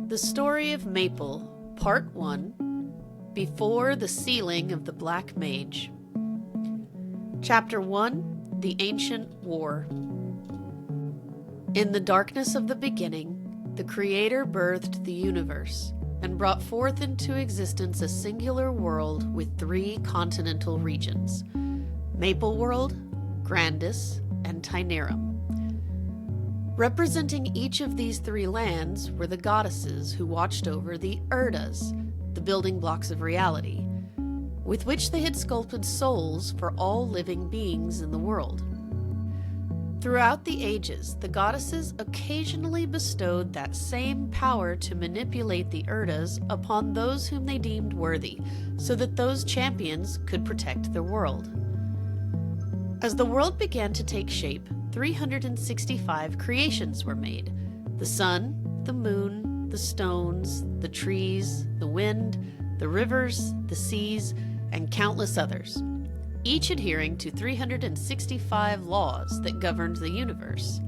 The Story of Maple, Part 1, Before the Sealing of the Black Mage. Chapter 1, The Ancient War. In the darkness of the beginning, the Creator birthed the universe, and brought forth into existence a singular world with 3 continental regions, Maple World, Grandis, and Tynerum. Representing each of these 3 lands were the goddesses who watched over the Urdas, the building blocks of reality, with which they had sculpted souls for all living beings in the world. Throughout the ages, the goddesses occasionally bestowed that same power to manipulate the Urdas upon those whom they deemed worthy, so that those champions could protect the world. As the world began to take shape, 365 creations were made: the sun, the moon, the stones, the trees, the wind, the rivers, the seas, and countless others, each adhering to 365 laws that governed the universe.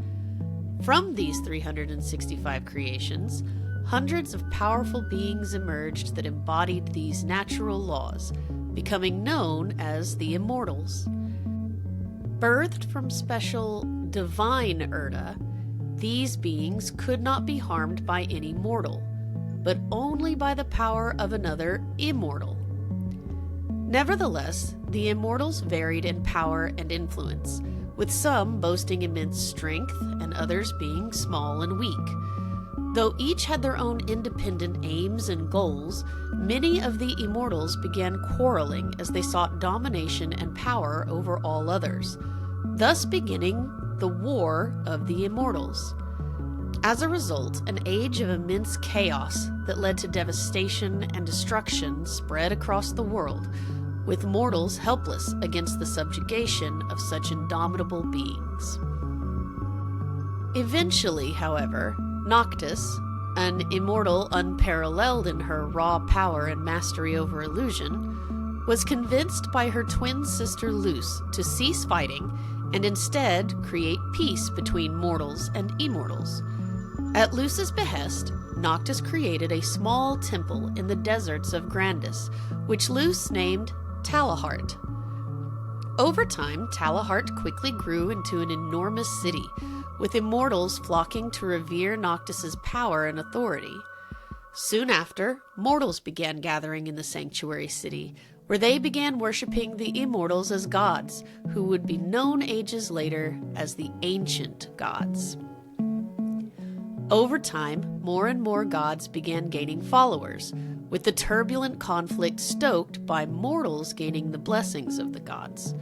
From these 365 creations, hundreds of powerful beings emerged that embodied these natural laws, becoming known as the Immortals. Birthed from special divine Urda, these beings could not be harmed by any mortal, but only by the power of another immortal. Nevertheless, the Immortals varied in power and influence, with some boasting immense strength and others being small and weak. Though each had their own independent aims and goals, many of the Immortals began quarreling as they sought domination and power over all others, thus beginning the War of the Immortals. As a result, an age of immense chaos that led to devastation and destruction spread across the world, with mortals helpless against the subjugation of such indomitable beings. Eventually, however, Noctis, an immortal unparalleled in her raw power and mastery over illusion, was convinced by her twin sister Luce to cease fighting and instead create peace between mortals and immortals. At Luce's behest, Noctis created a small temple in the deserts of Grandis, which Luce named Talahart. Over time, Talahart quickly grew into an enormous city, with immortals flocking to revere Noctis's power and authority. Soon after, mortals began gathering in the sanctuary city, where they began worshipping the immortals as gods, who would be known ages later as the Ancient Gods. Over time, more and more gods began gaining followers, with the turbulent conflict stoked by mortals gaining the blessings of the gods.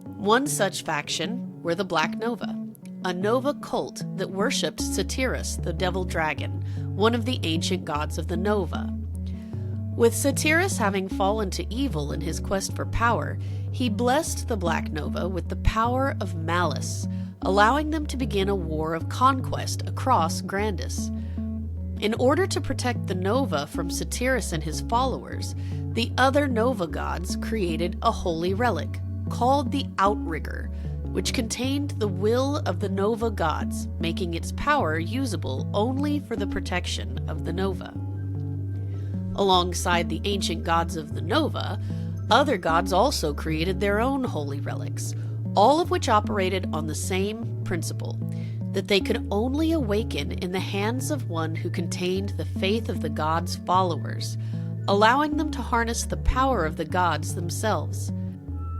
One such faction were the Black Nova, a Nova cult that worshipped Satyrus, the devil dragon, one of the ancient gods of the Nova. With Satyrus having fallen to evil in his quest for power, he blessed the Black Nova with the power of malice, allowing them to begin a war of conquest across Grandis. In order to protect the Nova from Satyrus and his followers, the other Nova gods created a holy relic, called the Outrigger, which contained the will of the Nova gods, making its power usable only for the protection of the Nova. Alongside the ancient gods of the Nova, other gods also created their own holy relics, all of which operated on the same principle, that they could only awaken in the hands of one who contained the faith of the gods' followers, allowing them to harness the power of the gods themselves.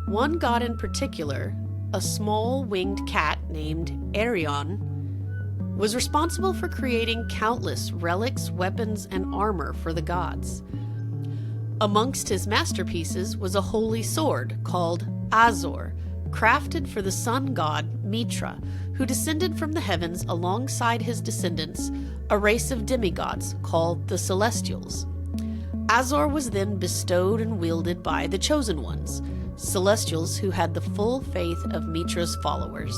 One god in particular, a small winged cat named Arion, was responsible for creating countless relics, weapons, and armor for the gods. Amongst his masterpieces was a holy sword called Azor, crafted for the sun god Mitra, who descended from the heavens alongside his descendants, a race of demigods called the Celestials. Azor was then bestowed and wielded by the Chosen Ones, Celestials who had the full faith of Mitra's followers.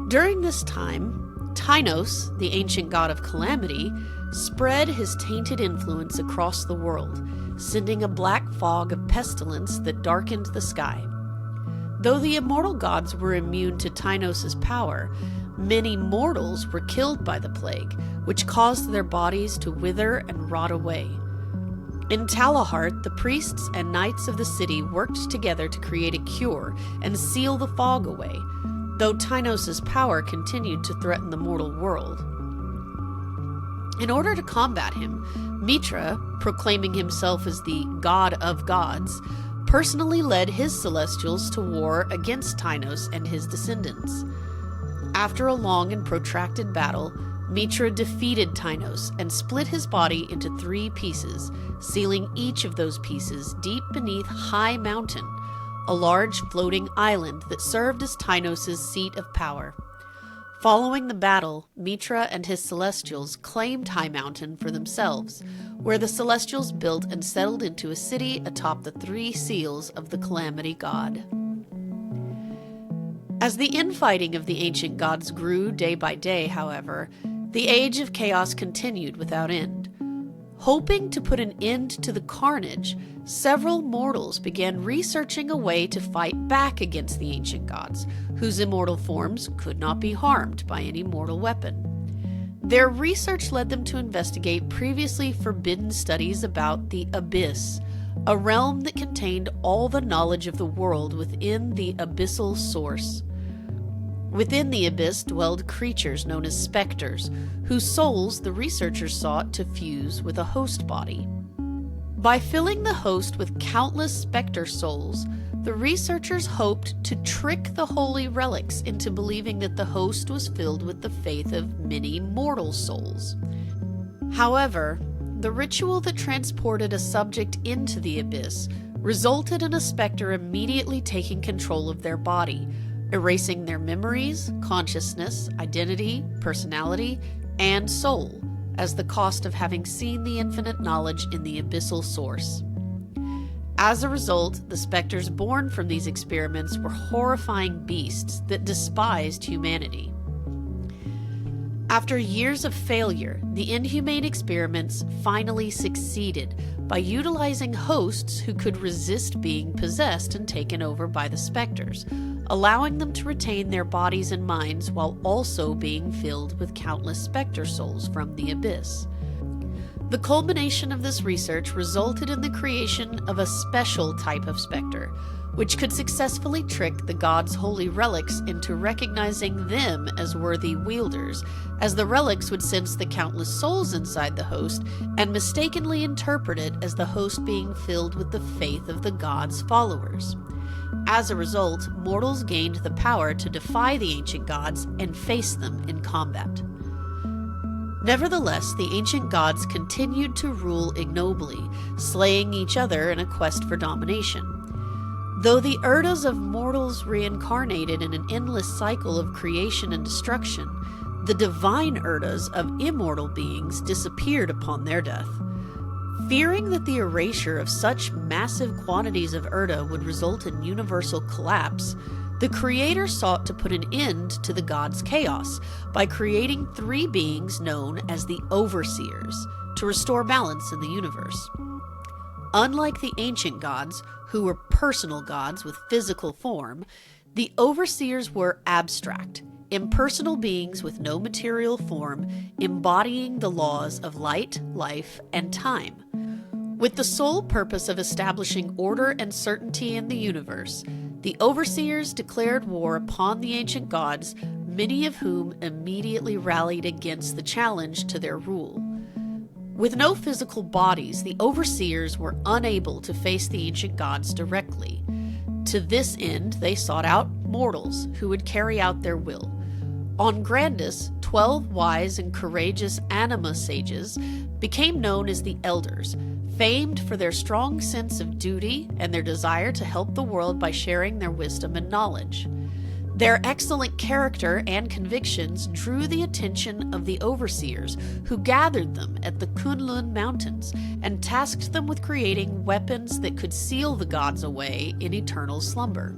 During this time, Tynos, the ancient god of calamity, spread his tainted influence across the world, sending a black fog of pestilence that darkened the sky. Though the immortal gods were immune to Tynos' power, many mortals were killed by the plague, which caused their bodies to wither and rot away. In Talahart, the priests and knights of the city worked together to create a cure and seal the fog away, though Tynos' power continued to threaten the mortal world. In order to combat him, Mitra, proclaiming himself as the god of gods, personally led his celestials to war against Tynos and his descendants. After a long and protracted battle, Mitra defeated Tynos and split his body into 3 pieces, sealing each of those pieces deep beneath High Mountain, a large floating island that served as Tynos' seat of power. Following the battle, Mitra and his celestials claimed High Mountain for themselves, where the celestials built and settled into a city atop the 3 seals of the Calamity God. As the infighting of the ancient gods grew day by day, however, the Age of Chaos continued without end. Hoping to put an end to the carnage, several mortals began researching a way to fight back against the ancient gods, whose immortal forms could not be harmed by any mortal weapon. Their research led them to investigate previously forbidden studies about the Abyss, a realm that contained all the knowledge of the world within the abyssal source. Within the abyss dwelled creatures known as specters, whose souls the researchers sought to fuse with a host body. By filling the host with countless specter souls, the researchers hoped to trick the holy relics into believing that the host was filled with the faith of many mortal souls. However, the ritual that transported a subject into the abyss resulted in a specter immediately taking control of their body, erasing their memories, consciousness, identity, personality, and soul as the cost of having seen the infinite knowledge in the abyssal source. As a result, the specters born from these experiments were horrifying beasts that despised humanity. After years of failure, the inhumane experiments finally succeeded by utilizing hosts who could resist being possessed and taken over by the specters, allowing them to retain their bodies and minds while also being filled with countless specter souls from the abyss. The culmination of this research resulted in the creation of a special type of specter, which could successfully trick the gods' holy relics into recognizing them as worthy wielders, as the relics would sense the countless souls inside the host and mistakenly interpret it as the host being filled with the faith of the gods' followers. As a result, mortals gained the power to defy the ancient gods and face them in combat. Nevertheless, the ancient gods continued to rule ignobly, slaying each other in a quest for domination. Though the Urdas of mortals reincarnated in an endless cycle of creation and destruction, the divine Urdas of immortal beings disappeared upon their death. Fearing that the erasure of such massive quantities of Urda would result in universal collapse, the Creator sought to put an end to the gods' chaos by creating 3 beings known as the Overseers to restore balance in the universe. Unlike the ancient gods, who were personal gods with physical form, the Overseers were abstract, impersonal beings with no material form, embodying the laws of light, life, and time. With the sole purpose of establishing order and certainty in the universe, the Overseers declared war upon the ancient gods, many of whom immediately rallied against the challenge to their rule. With no physical bodies, the Overseers were unable to face the ancient gods directly. To this end, they sought out mortals who would carry out their will. On Grandis, 12 wise and courageous anima sages became known as the Elders, famed for their strong sense of duty and their desire to help the world by sharing their wisdom and knowledge. Their excellent character and convictions drew the attention of the Overseers, who gathered them at the Kunlun Mountains and tasked them with creating weapons that could seal the gods away in eternal slumber.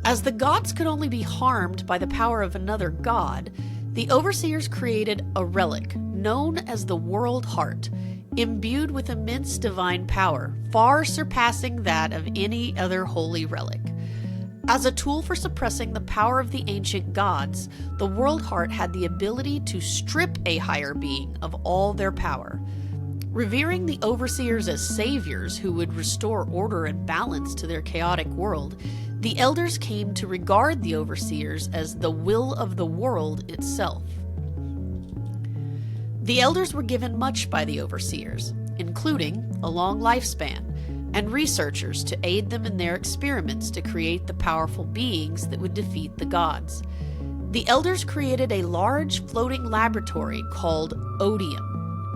As the gods could only be harmed by the power of another god, the Overseers created a relic known as the World Heart, imbued with immense divine power, far surpassing that of any other holy relic. As a tool for suppressing the power of the ancient gods, the World Heart had the ability to strip a higher being of all their power. Revering the overseers as saviors who would restore order and balance to their chaotic world, the elders came to regard the overseers as the will of the world itself. The elders were given much by the overseers, including a long lifespan, and researchers to aid them in their experiments to create the powerful beings that would defeat the gods. The elders created a large floating laboratory called Odium,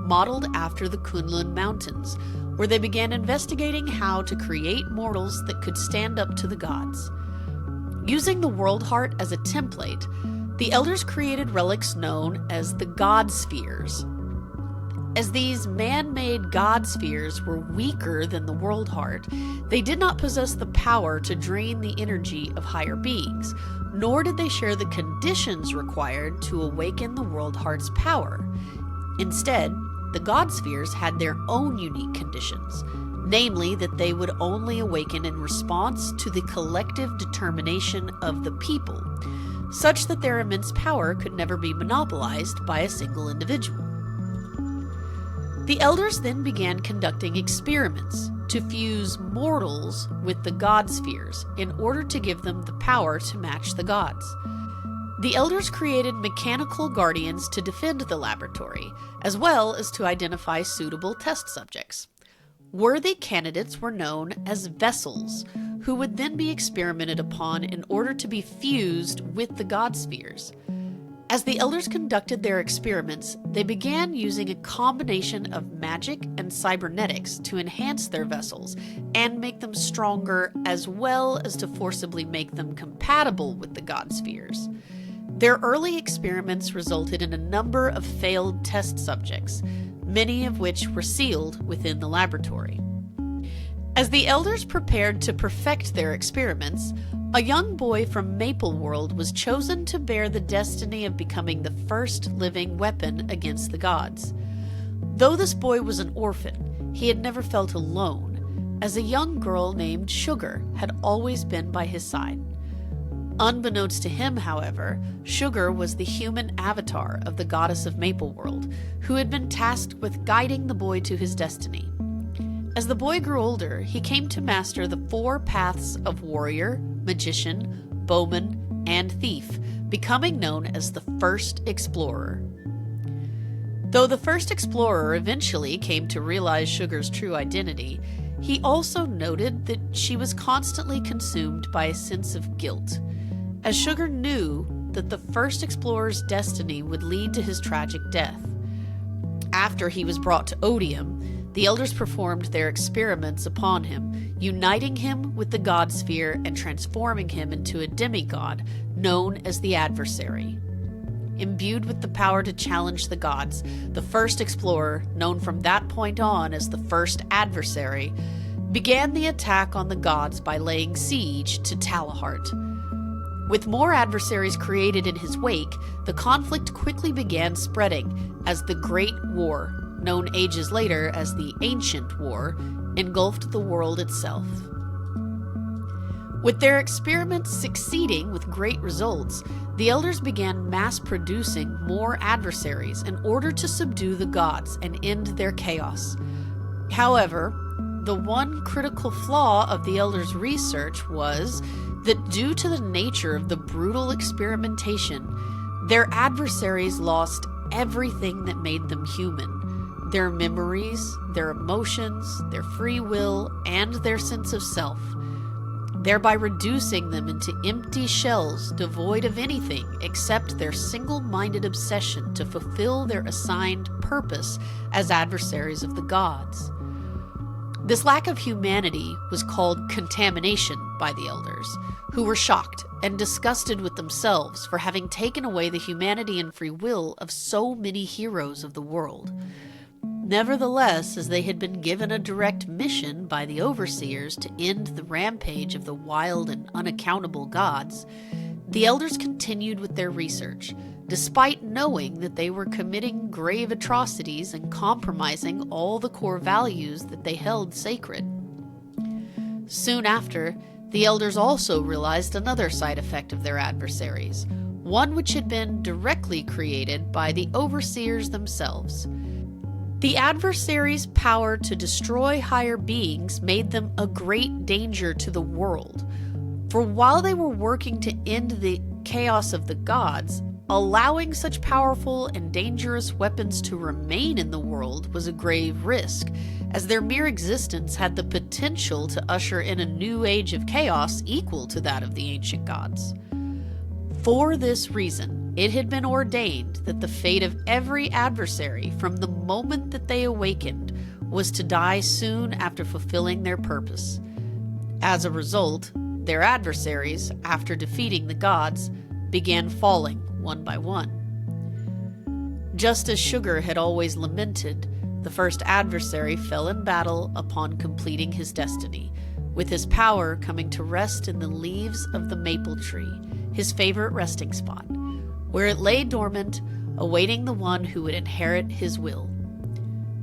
modeled after the Kunlun Mountains, where they began investigating how to create mortals that could stand up to the gods. Using the World Heart as a template, the elders created relics known as the God Spheres. As these man-made God Spheres were weaker than the World Heart, they did not possess the power to drain the energy of higher beings, nor did they share the conditions required to awaken the World Heart's power. Instead, the God Spheres had their own unique conditions, namely that they would only awaken in response to the collective determination of the people, such that their immense power could never be monopolized by a single individual. The elders then began conducting experiments to fuse mortals with the God Spheres in order to give them the power to match the gods. The elders created mechanical guardians to defend the laboratory, as well as to identify suitable test subjects. Worthy candidates were known as vessels, who would then be experimented upon in order to be fused with the God Spheres. As the elders conducted their experiments, they began using a combination of magic and cybernetics to enhance their vessels and make them stronger, as well as to forcibly make them compatible with the God Spheres. Their early experiments resulted in a number of failed test subjects, many of which were sealed within the laboratory. As the elders prepared to perfect their experiments, a young boy from Maple World was chosen to bear the destiny of becoming the first living weapon against the gods. Though this boy was an orphan, he had never felt alone, as a young girl named Sugar had always been by his side. Unbeknownst to him, however, Sugar was the human avatar of the goddess of Maple World, who had been tasked with guiding the boy to his destiny. As the boy grew older, he came to master the 4 paths of warrior, magician, bowman, and thief, becoming known as the First Explorer. Though the First Explorer eventually came to realize Sugar's true identity, he also noted that she was constantly consumed by a sense of guilt, as Sugar knew that the First Explorer's destiny would lead to his tragic death. After he was brought to Odium, the elders performed their experiments upon him, uniting him with the God Sphere and transforming him into a demigod known as the Adversary. Imbued with the power to challenge the gods, the First Explorer, known from that point on as the First Adversary, began the attack on the gods by laying siege to Talahart. With more adversaries created in his wake, the conflict quickly began spreading as the Great War, known ages later as the Ancient War, engulfed the world itself. With their experiments succeeding with great results, the elders began mass-producing more adversaries in order to subdue the gods and end their chaos. However, the one critical flaw of the elders' research was that due to the nature of the brutal experimentation, their adversaries lost everything that made them human. Their memories, their emotions, their free will, and their sense of self, thereby reducing them into empty shells devoid of anything except their single-minded obsession to fulfill their assigned purpose as adversaries of the gods. This lack of humanity was called contamination by the elders, who were shocked and disgusted with themselves for having taken away the humanity and free will of so many heroes of the world. Nevertheless, as they had been given a direct mission by the overseers to end the rampage of the wild and unaccountable gods, the elders continued with their research, despite knowing that they were committing grave atrocities and compromising all the core values that they held sacred. Soon after, The elders also realized another side effect of their adversaries, one which had been directly created by the overseers themselves. The adversaries' power to destroy higher beings made them a great danger to the world. For while they were working to end the chaos of the gods, allowing such powerful and dangerous weapons to remain in the world was a grave risk, as their mere existence had the potential to usher in a new age of chaos equal to that of the ancient gods. For this reason, it had been ordained that the fate of every adversary from the moment that they awakened was to die soon after fulfilling their purpose. As a result, their adversaries, after defeating the gods, began falling one by one. Just as Sugar had always lamented, the first adversary fell in battle upon completing his destiny, with his power coming to rest in the leaves of the maple tree, his favorite resting spot, where it lay dormant, awaiting the one who would inherit his will.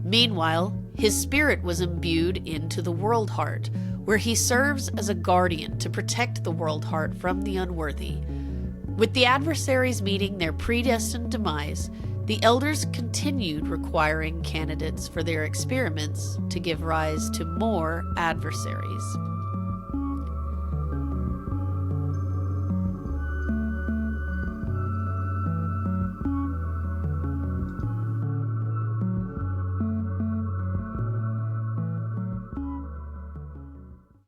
Meanwhile, his spirit was imbued into the World Heart, where he serves as a guardian to protect the World Heart from the unworthy. With the adversaries meeting their predestined demise, the elders continued requiring candidates for their experiments to give rise to more adversaries.